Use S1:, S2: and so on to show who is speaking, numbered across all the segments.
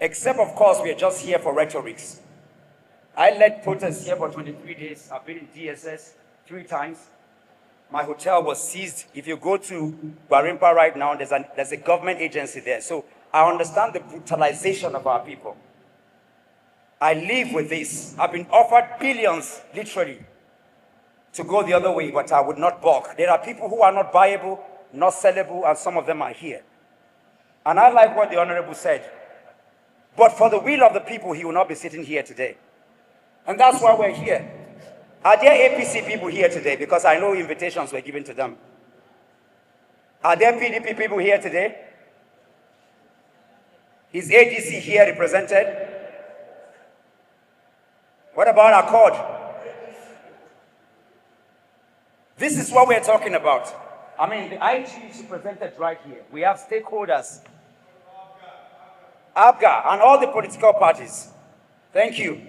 S1: except of course we are just here for rhetorics. I led protests here for 23 days. I've been in DSS 3 times. My hotel was seized. If you go to Gwarimpa right now, there's a government agency there. So I understand the brutalization of our people. I live with this. I've been offered billions, literally, to go the other way, but I would not balk. There are people who are not buyable, not sellable, and some of them are here. And I like what the Honorable said. But for the will of the people, he will not be sitting here today. And that's why we're here. Are there APC people here today? Because I know invitations were given to them. Are there PDP people here today? Is ADC here represented? What about Accord? This is what we're talking about. I mean, the IG is represented right here. We have stakeholders. ABGA and all the political parties. Thank you.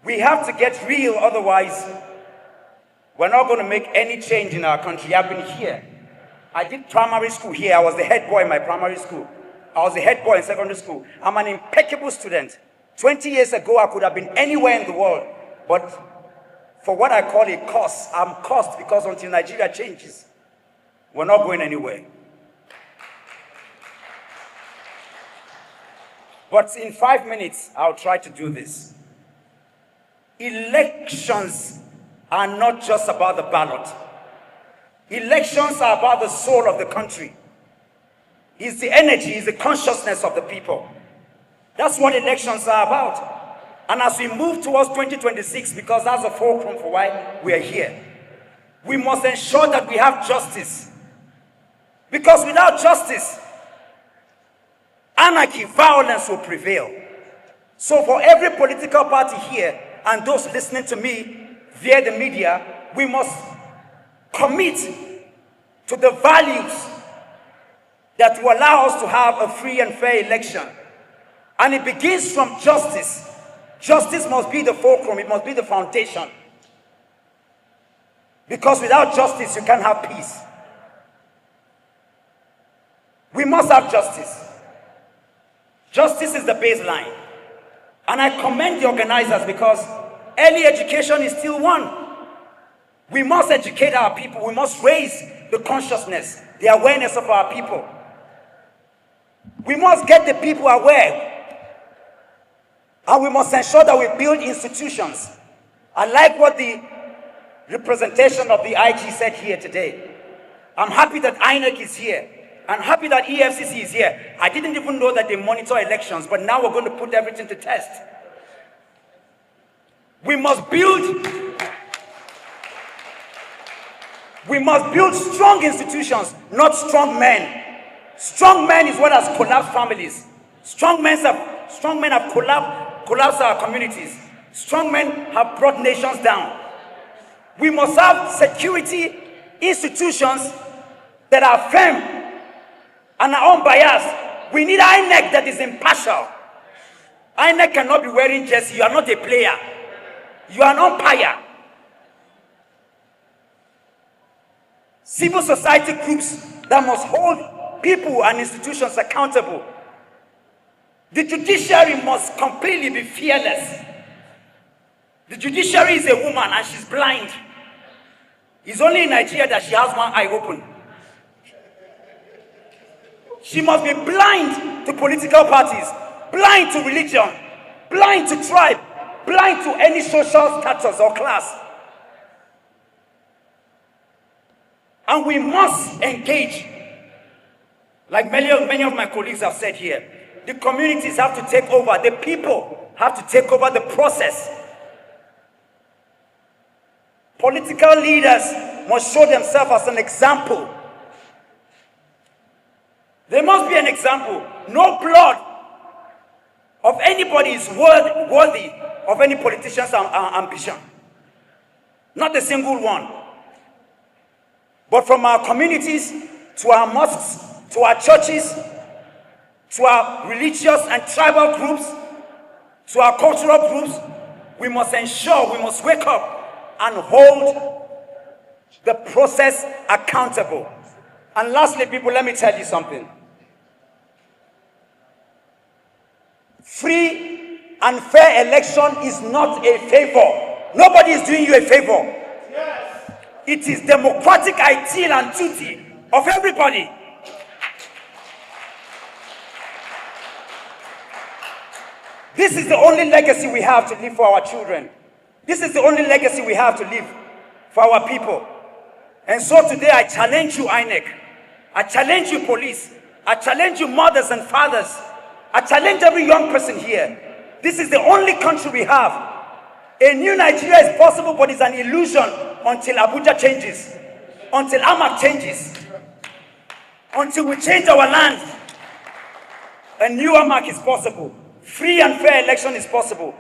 S1: We have to get real, otherwise we're not going to make any change in our country. I've been here. I did primary school here. I was the head boy in my primary school. I was the head boy in secondary school. I'm an impeccable student. 20 years ago, I could have been anywhere in the world. But for what I call a cost, I'm cost because until Nigeria changes, we're not going anywhere. But in 5 minutes, I'll try to do this. Elections are not just about the ballot. Elections are about the soul of the country. It's the energy, it's the consciousness of the people. That's what elections are about. And as we move towards 2026, because that's the fulcrum for why we are here, we must ensure that we have justice. Because without justice, anarchy, violence will prevail. So for every political party here, and those listening to me via the media, we must commit to the values that will allow us to have a free and fair election. And it begins from justice. Justice must be the fulcrum, it must be the foundation. Because without justice, you can't have peace. We must have justice. Justice is the baseline. And I commend the organizers because early education is still one. We must educate our people. We must raise the consciousness, the awareness of our people. We must get the people aware. And we must ensure that we build institutions. I like what the representation of the IG said here today. I'm happy that INEC is here. I'm happy that EFCC is here. I didn't even know that they monitor elections, but now we're going to put everything to test. We must build strong institutions, not strong men. Strong men is what has collapsed families. Strong men have collapsed our communities. Strong men have brought nations down. We must have security institutions that are firm and are unbiased. We need INEC that is impartial. INEC cannot be wearing jersey. You are not a player. You are an umpire. Civil society groups that must hold people and institutions accountable. The judiciary must completely be fearless. The judiciary is a woman and she's blind. It's only in Nigeria that she has one eye open. She must be blind to political parties, blind to religion, blind to tribe, blind to any social status or class. And we must engage. Like many of my colleagues have said here, the communities have to take over, the people have to take over the process. Political leaders must show themselves as an example. There must be an example. No blood of anybody is worthy of any politician's ambition. Not a single one. But from our communities, to our mosques, to our churches, to our religious and tribal groups, to our cultural groups, we must ensure, we must wake up and hold the process accountable. And lastly, people, let me tell you something. Free and fair election is not a favor. Nobody is doing you a favor. Yes. It is democratic ideal and duty of everybody. This is the only legacy we have to leave for our children. This is the only legacy we have to leave for our people. And so today I challenge you, INEC. I challenge you, police. I challenge you, mothers and fathers. I challenge every young person here. This is the only country we have. A new Nigeria is possible, but it's an illusion until Abuja changes, until Amak changes, until we change our land. A new Amak is possible. Free and fair election is possible.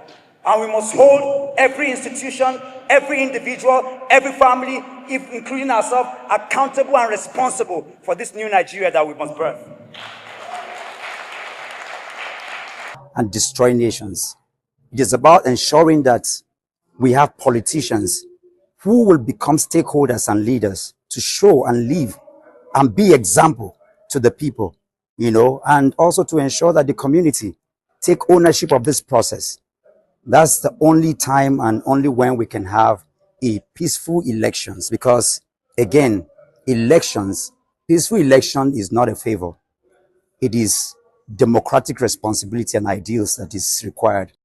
S1: And we must hold every institution, every individual, every family, including ourselves, accountable and responsible for this new Nigeria that we must birth.
S2: And destroy nations. It is about ensuring that we have politicians who will become stakeholders and leaders to show and live and be example to the people, and also to ensure that the community take ownership of this process. That's the only time and only when we can have a peaceful elections, because again, peaceful election is not a favor. It is democratic responsibility and ideals that is required.